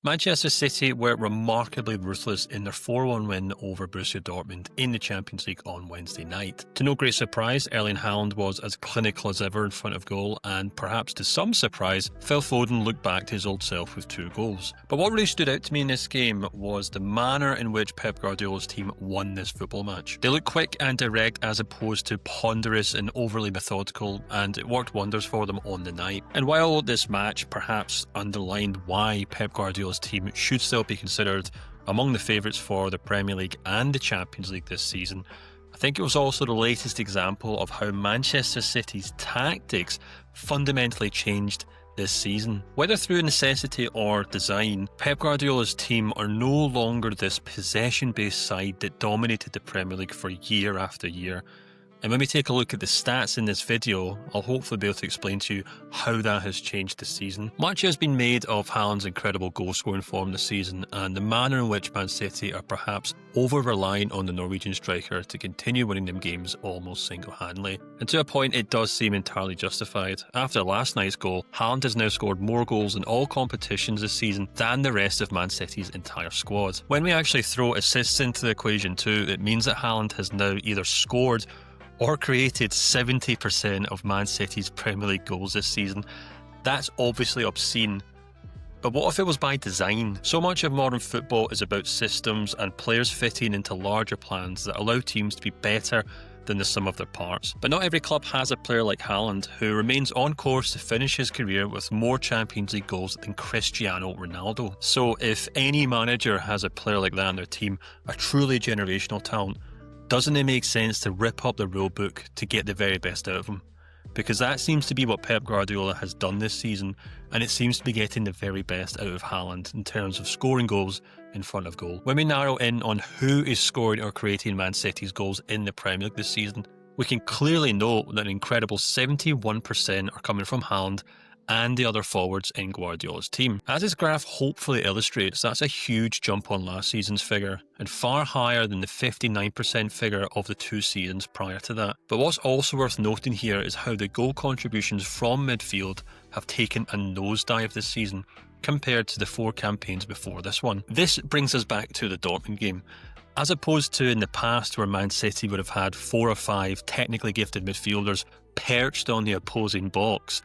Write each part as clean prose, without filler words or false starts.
Manchester City were remarkably ruthless in their 4-1 win over Borussia Dortmund in the Champions League on Wednesday night. To no great surprise, Erling Haaland was as clinical as ever in front of goal, and perhaps to some surprise, Phil Foden looked back to his old self with 2 goals. But what really stood out to me in this game was the manner in which Pep Guardiola's team won this football match. They looked quick and direct as opposed to ponderous and overly methodical, and it worked wonders for them on the night. And while this match perhaps underlined why Pep Guardiola's team should still be considered among the favourites for the Premier League and the Champions League this season, I think it was also the latest example of how Manchester City's tactics fundamentally changed this season. Whether through necessity or design, Pep Guardiola's team are no longer this possession-based side that dominated the Premier League for year after year. And when we take a look at the stats in this video, I'll hopefully be able to explain to you how that has changed this season. Much has been made of Haaland's incredible goal-scoring form this season and the manner in which Man City are perhaps over-reliant on the Norwegian striker to continue winning them games almost single-handedly. And to a point, it does seem entirely justified. After last night's goal, Haaland has now scored more goals in all competitions this season than the rest of Man City's entire squad. When we actually throw assists into the equation too, it means that Haaland has now either scored or created 70% of Man City's Premier League goals this season. That's obviously obscene. But what if it was by design? So much of modern football is about systems and players fitting into larger plans that allow teams to be better than the sum of their parts. But not every club has a player like Haaland, who remains on course to finish his career with more Champions League goals than Cristiano Ronaldo. So if any manager has a player like that on their team, a truly generational talent, doesn't it make sense to rip up the rulebook to get the very best out of him? Because that seems to be what Pep Guardiola has done this season, and it seems to be getting the very best out of Haaland in terms of scoring goals in front of goal. When we narrow in on who is scoring or creating Man City's goals in the Premier League this season, we can clearly note that an incredible 71% are coming from Haaland and the other forwards in Guardiola's team. As this graph hopefully illustrates, that's a huge jump on last season's figure, and far higher than the 59% figure of the 2 seasons prior to that. But what's also worth noting here is how the goal contributions from midfield have taken a nosedive this season, compared to the 4 campaigns before this one. This brings us back to the Dortmund game. As opposed to in the past where Man City would have had 4 or 5 technically gifted midfielders perched on the opposing box,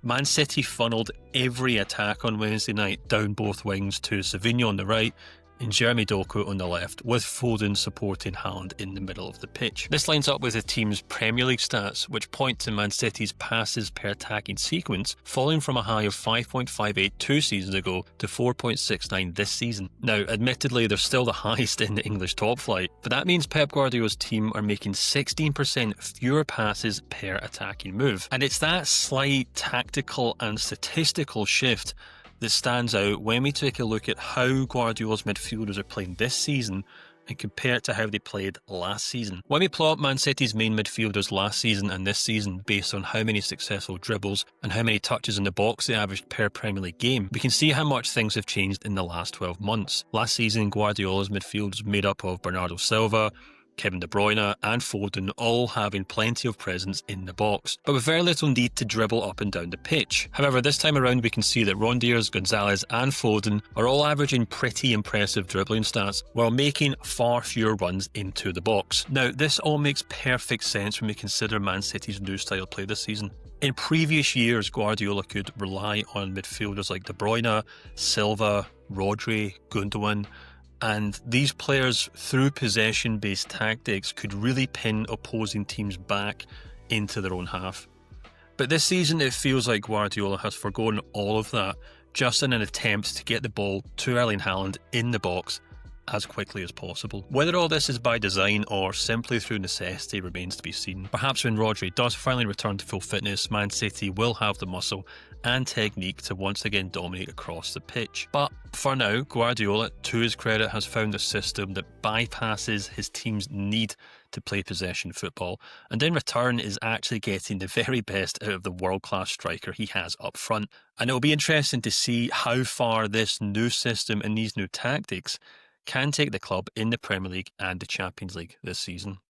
Man City funneled every attack on Wednesday night down both wings to Savinho on the right and Jeremy Doku on the left, with Foden supporting Haaland in the middle of the pitch. This lines up with the team's Premier League stats, which point to Man City's passes per attacking sequence falling from a high of 5.58 2 seasons ago to 4.69 this season. Now, admittedly, they're still the highest in the English top flight, but that means Pep Guardiola's team are making 16% fewer passes per attacking move. And it's that slight tactical and statistical shift that stands out when we take a look at how Guardiola's midfielders are playing this season and compare it to how they played last season. When we plot Man City's main midfielders last season and this season based on how many successful dribbles and how many touches in the box they averaged per Premier League game, we can see how much things have changed in the last 12 months. Last season, Guardiola's midfield was made up of Bernardo Silva, Kevin De Bruyne and Foden, all having plenty of presence in the box, but with very little need to dribble up and down the pitch. However, this time around we can see that Rondiers, Gonzalez and Foden are all averaging pretty impressive dribbling stats, while making far fewer runs into the box. Now, this all makes perfect sense when we consider Man City's new style of play this season. In previous years, Guardiola could rely on midfielders like De Bruyne, Silva, Rodri, Gundogan, and these players, through possession-based tactics, could really pin opposing teams back into their own half. But this season it feels like Guardiola has forgone all of that just in an attempt to get the ball to Erling Haaland in the box as quickly as possible. Whether all this is by design or simply through necessity remains to be seen. Perhaps when Rodri does finally return to full fitness, Man City will have the muscle and technique to once again dominate across the pitch. But for now, Guardiola, to his credit, has found a system that bypasses his team's need to play possession football, and in return is actually getting the very best out of the world-class striker he has up front. And it'll be interesting to see how far this new system and these new tactics can take the club in the Premier League and the Champions League this season.